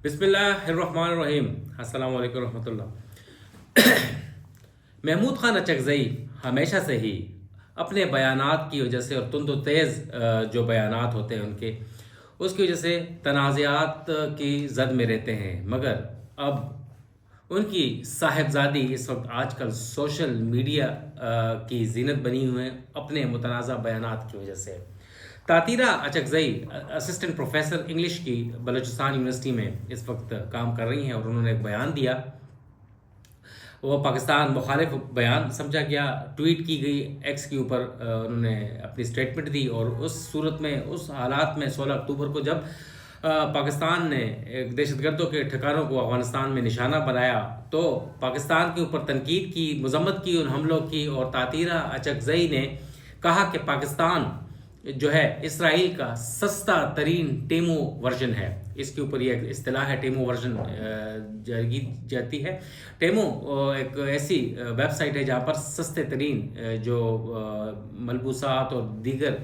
بسم اللہ الرحمن الرحیم۔ السلام علیکم ورحمۃ اللہ۔ محمود خان اچکزئی ہمیشہ سے ہی اپنے بیانات کی وجہ سے اور تند و تیز جو بیانات ہوتے ہیں ان کے، اس کی وجہ سے تنازعات کی زد میں رہتے ہیں، مگر اب ان کی صاحبزادی اس وقت آج کل سوشل میڈیا کی زینت بنی ہوئے ہیں اپنے متنازع بیانات کی وجہ سے۔ تاتیرہ اچکزئی اسسٹنٹ پروفیسر انگلش کی بلوچستان یونیورسٹی میں اس وقت کام کر رہی ہیں، اور انہوں نے ایک بیان دیا، وہ پاکستان مخالف بیان سمجھا گیا، ٹویٹ کی گئی ایکس کے اوپر، انہوں نے اپنی سٹیٹمنٹ دی، اور اس صورت میں اس حالات میں 16 اکتوبر کو جب پاکستان نے ایک دہشت گردوں کے ٹھکانوں کو افغانستان میں نشانہ بنایا تو پاکستان کے اوپر تنقید کی، مذمت کی ان حملوں کی، اور تاتیرہ اچکزئی نے کہا کہ پاکستان جو ہے اسرائیل کا سستا ترین ٹیمو ورژن ہے۔ اس کے اوپر یہ اصطلاح ہے ٹیمو ورژن جاری کی جاتی ہے۔ ٹیمو ایک ایسی ویب سائٹ ہے جہاں پر سستے ترین جو ملبوسات اور دیگر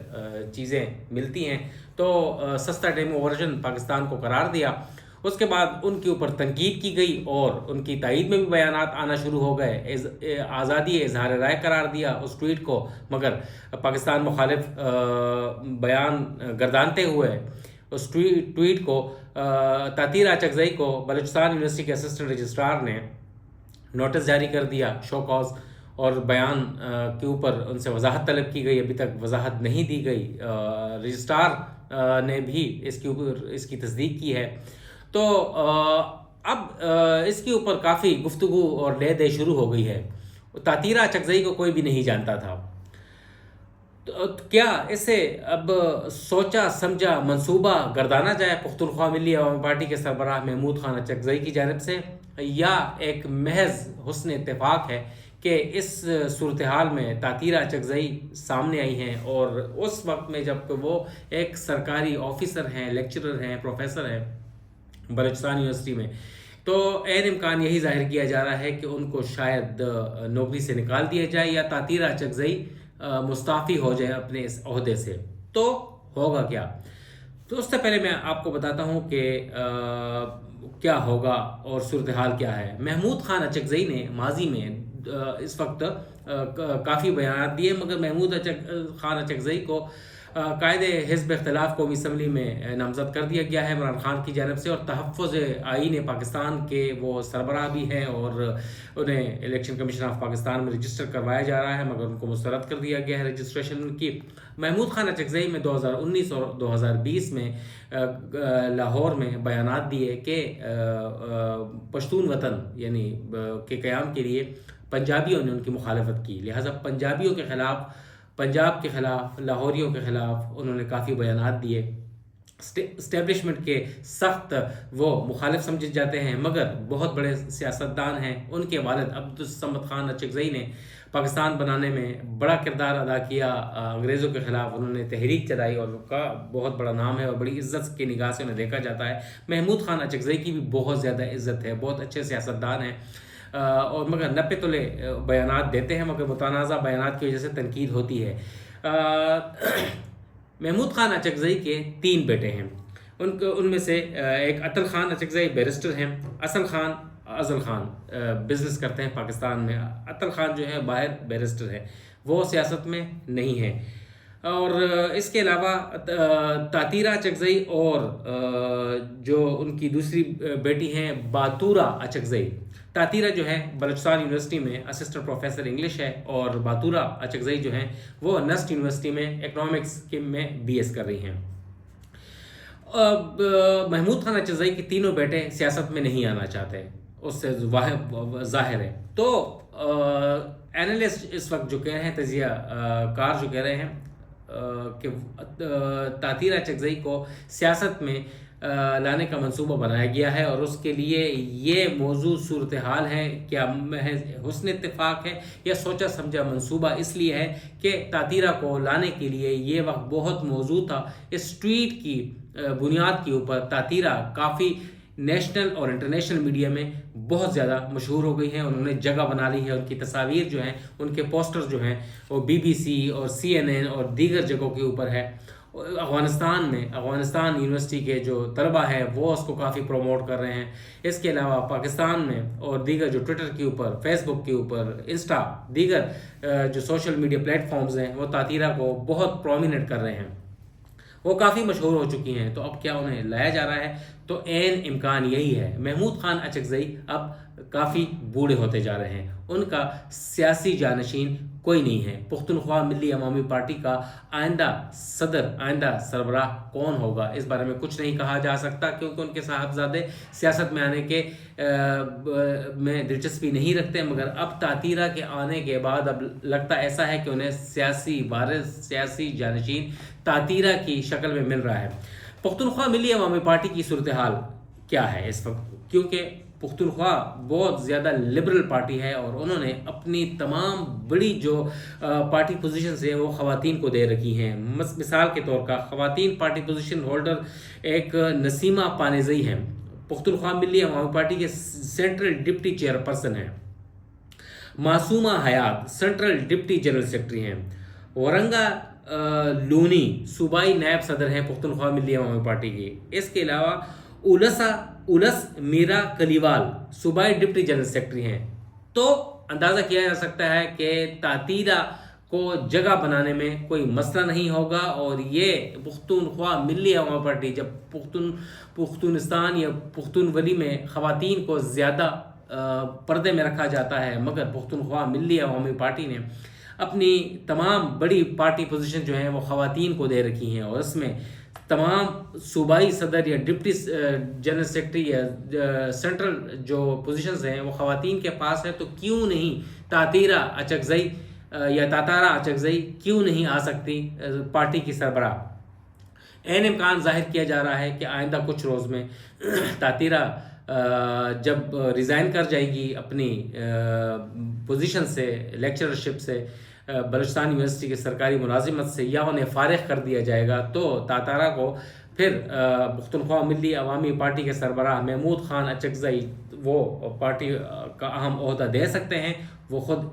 چیزیں ملتی ہیں، تو سستا ٹیمو ورژن پاکستان کو قرار دیا۔ اس کے بعد ان کے اوپر تنقید کی گئی اور ان کی تائید میں بھی بیانات آنا شروع ہو گئے، آزادی اظہار رائے قرار دیا اس ٹویٹ کو، مگر پاکستان مخالف بیان گردانتے ہوئے اس ٹویٹ کو تاتیرہ اچکزئی کو بلوچستان یونیورسٹی کے اسسٹنٹ رجسٹرار نے نوٹس جاری کر دیا، شو کاز، اور بیان کے اوپر ان سے وضاحت طلب کی گئی۔ ابھی تک وضاحت نہیں دی گئی، رجسٹرار نے بھی اس کے اوپر اس کی تصدیق کی ہے۔ تو اب اس کے اوپر کافی گفتگو اور لے دے شروع ہو گئی ہے۔ تاتیرہ اچکزئی کو کوئی بھی نہیں جانتا تھا، تو کیا اسے اب سوچا سمجھا منصوبہ گردانا جائے پختونخوا ملی عوامی پارٹی کے سربراہ محمود خان اچکزئی کی جانب سے، یا ایک محض حسن اتفاق ہے کہ اس صورتحال میں تاتیرہ اچکزئی سامنے آئی ہیں، اور اس وقت میں جب کہ وہ ایک سرکاری آفیسر ہیں، لیکچرر ہیں، پروفیسر ہیں بلوچستان یونیورسٹی میں، تو عین امکان یہی ظاہر کیا جا رہا ہے کہ ان کو شاید نوکری سے نکال دیا جائے یا تاتیرہ اچکزئی مستعفی ہو جائے اپنے اس عہدے سے۔ تو ہوگا کیا؟ تو اس سے پہلے میں آپ کو بتاتا ہوں کہ کیا ہوگا اور صورتحال کیا ہے۔ محمود خان اچکزئی نے ماضی میں اس وقت کافی بیانات دیے، مگر محمود خان اچکزئی کو قائد حزب اختلاف قومی اسمبلی میں نامزد کر دیا گیا ہے عمران خان کی جانب سے، اور تحفظ آئین پاکستان کے وہ سربراہ بھی ہیں، اور انہیں الیکشن کمیشن آف پاکستان میں رجسٹر کروایا جا رہا ہے، مگر ان کو مسترد کر دیا گیا ہے رجسٹریشن کی۔ محمود خان اچکزئی میں 2019 اور 2020 میں لاہور میں بیانات دیے کہ پشتون وطن یعنی کے قیام کے لیے پنجابیوں نے ان کی مخالفت کی، لہٰذا پنجابیوں کے خلاف، پنجاب کے خلاف، لاہوریوں کے خلاف انہوں نے کافی بیانات دیے۔ اسٹیبلشمنٹ کے سخت وہ مخالف سمجھے جاتے ہیں، مگر بہت بڑے سیاستدان ہیں۔ ان کے والد عبدالصمد خان اچکزئی نے پاکستان بنانے میں بڑا کردار ادا کیا، انگریزوں کے خلاف انہوں نے تحریک چلائی، اور ان کا بہت بڑا نام ہے اور بڑی عزت کی نگاہ سے انہیں دیکھا جاتا ہے۔ محمود خان اچکزئی کی بھی بہت زیادہ عزت ہے، بہت اچھے سیاستدان ہیں، اور مگر نپے تلے بیانات دیتے ہیں، مگر متنازع بیانات کی وجہ سے تنقید ہوتی ہے۔ محمود خان اچکزئی کے 3 بیٹے ہیں، ان میں سے ایک اطل خان اچکزئی بیرسٹر ہیں، ازل خان بزنس کرتے ہیں پاکستان میں، اطل خان جو ہے باہر بیرسٹر ہے، وہ سیاست میں نہیں ہے۔ اور اس کے علاوہ تاتیرہ اچکزئی اور جو ان کی دوسری بیٹی ہیں باتورہ اچکزئی۔ تاتیرہ جو ہے بلوچستان یونیورسٹی میں اسسٹنٹ پروفیسر انگلش ہے، اور باتورہ اچکزئی جو ہیں وہ نسٹ یونیورسٹی میں اکنامکس میں BS کر رہی ہیں۔ محمود خان اچکزئی کے تینوں بیٹے سیاست میں نہیں آنا چاہتے، اس سے ظاہر ہے۔ تو اینالسٹ اس وقت جو کہہ رہے ہیں، تجزیہ کار جو کہہ رہے ہیں کہ تاتیرہ اچکزئی کو سیاست میں لانے کا منصوبہ بنایا گیا ہے، اور اس کے لیے یہ موضوع صورتحال ہے، کیا محض حسن اتفاق ہے یا سوچا سمجھا منصوبہ اس لیے ہے کہ تاتیرہ کو لانے کے لیے یہ وقت بہت موزوں تھا۔ اس ٹویٹ کی بنیاد کے اوپر تاتیرہ کافی نیشنل اور انٹرنیشنل میڈیا میں بہت زیادہ مشہور ہو گئی ہیں، انہوں نے جگہ بنا لی ہے، ان کی تصاویر جو ہیں، ان کے پوسٹر جو ہیں وہ BBC اور CNN اور دیگر جگہوں کے اوپر ہے، افغانستان یونیورسٹی کے جو طلبہ ہیں وہ اس کو کافی پروموٹ کر رہے ہیں. اس کے علاوہ پاکستان میں اور دیگر جو ٹویٹر کے اوپر، فیس بک کے اوپر، انسٹا، دیگر جو سوشل میڈیا پلیٹ فارمز ہیں وہ تاطیرہ کو بہت پرومیننٹ کر رہے ہیں. وہ کافی مشہور ہو چکی ہیں. تو اب کیا انہیں لایا جا رہا ہے؟ تو عین امکان یہی ہے. محمود خان اچکزئی اب کافی بوڑھے ہوتے جا رہے ہیں. ان کا سیاسی جانشین کوئی نہیں ہے. پختونخوا ملی عوامی پارٹی کا آئندہ صدر، آئندہ سربراہ کون ہوگا اس بارے میں کچھ نہیں کہا جا سکتا، کیونکہ ان کے صاحبزادے سیاست میں آنے کے میں دلچسپی نہیں رکھتے. مگر اب تاطیرہ کے آنے کے بعد اب لگتا ایسا ہے کہ انہیں سیاسی وارث، سیاسی جانشین تاطیرہ کی شکل میں مل رہا ہے. پختونخوا ملی عوامی پارٹی کی صورتحال کیا ہے اس وقت؟ کیونکہ پختونخوا بہت زیادہ لبرل پارٹی ہے اور انہوں نے اپنی تمام بڑی جو پارٹی پوزیشنز ہیں وہ خواتین کو دے رکھی ہیں. مثال کے طور کا خواتین پارٹی پوزیشن ہولڈر ایک نسیمہ پانیزئی ہیں. پختونخوا ملی عوامی پارٹی کے سینٹرل ڈپٹی چیئر پرسن ہیں. معصومہ حیات سینٹرل ڈپٹی جنرل سیکرٹری ہیں. ورنگا لونی صوبائی نائب صدر ہیں پختونخوا ملی عوامی پارٹی کی. اس کے علاوہ اولس میرا کلیوال صوبائی ڈپٹی جنرل سیکرٹری ہیں. تو اندازہ کیا جا سکتا ہے کہ تاطیرہ کو جگہ بنانے میں کوئی مسئلہ نہیں ہوگا. اور یہ پختونخوا ملی عوامی پارٹی، جب پختونستان یا پختون ولی میں خواتین کو زیادہ پردے میں رکھا جاتا ہے، مگر پختونخوا ملی عوامی پارٹی نے اپنی تمام بڑی پارٹی پوزیشن جو ہیں وہ خواتین کو دے رکھی ہیں، اور اس میں تمام صوبائی صدر یا ڈپٹی جنرل سیکرٹری یا سینٹرل جو پوزیشنز ہیں وہ خواتین کے پاس ہے. تو کیوں نہیں تاطیرہ اچکزئی یا تاتارا اچکزئی کیوں نہیں آ سکتی پارٹی کی سربراہ؟ عین امکان ظاہر کیا جا رہا ہے کہ آئندہ کچھ روز میں تاطیرہ جب ریزائن کر جائے گی اپنی پوزیشن سے، لیکچرشپ سے، بلوچستان یونیورسٹی کی سرکاری ملازمت سے، یا انہیں فارغ کر دیا جائے گا، تو تاتارہ کو پھر پختونخوا ملی عوامی پارٹی کے سربراہ محمود خان اچکزئی وہ پارٹی کا اہم عہدہ دے سکتے ہیں. وہ خود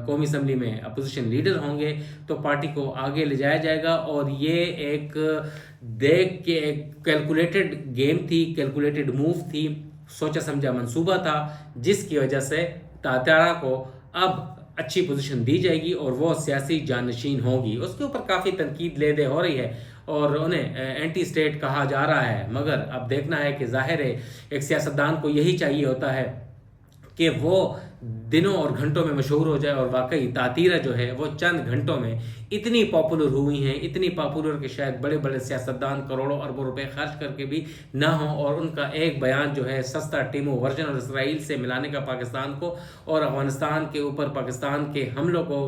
قومی اسمبلی میں اپوزیشن لیڈر ہوں گے، تو پارٹی کو آگے لے جایا جائے گا. اور یہ ایک دیکھ کے ایک کیلکولیٹڈ گیم تھی، کیلکولیٹڈ موو تھی، سوچا سمجھا منصوبہ تھا، جس کی وجہ سے تاتارہ کو اب اچھی پوزیشن دی جائے گی اور وہ سیاسی جانشین ہوگی. اس کے اوپر کافی تنقید لے دے ہو رہی ہے اور انہیں اینٹی اسٹیٹ کہا جا رہا ہے. مگر اب دیکھنا ہے کہ ظاہر ہے ایک سیاستدان کو یہی چاہیے ہوتا ہے کہ وہ دنوں اور گھنٹوں میں مشہور ہو جائے. اور واقعی تاطیرہ جو ہے وہ چند گھنٹوں میں اتنی پاپولر ہوئی ہیں، اتنی پاپولر کہ شاید بڑے بڑے سیاستدان کروڑوں اربوں روپے خرچ کر کے بھی نہ ہوں. اور ان کا ایک بیان جو ہے سستا ٹیمو ورژن اور اسرائیل سے ملانے کا پاکستان کو، اور افغانستان کے اوپر پاکستان کے حملوں کو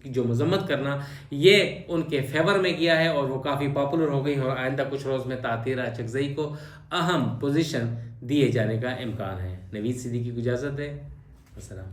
جو مذمت کرنا، یہ ان کے فیور میں کیا ہے اور وہ کافی پاپولر ہو گئی. اور آئندہ کچھ روز میں تاطیرہ اچکزئی کو اہم پوزیشن دیے جانے کا امکان ہے. نوید صدیقی کی اجازت ہے. السلام.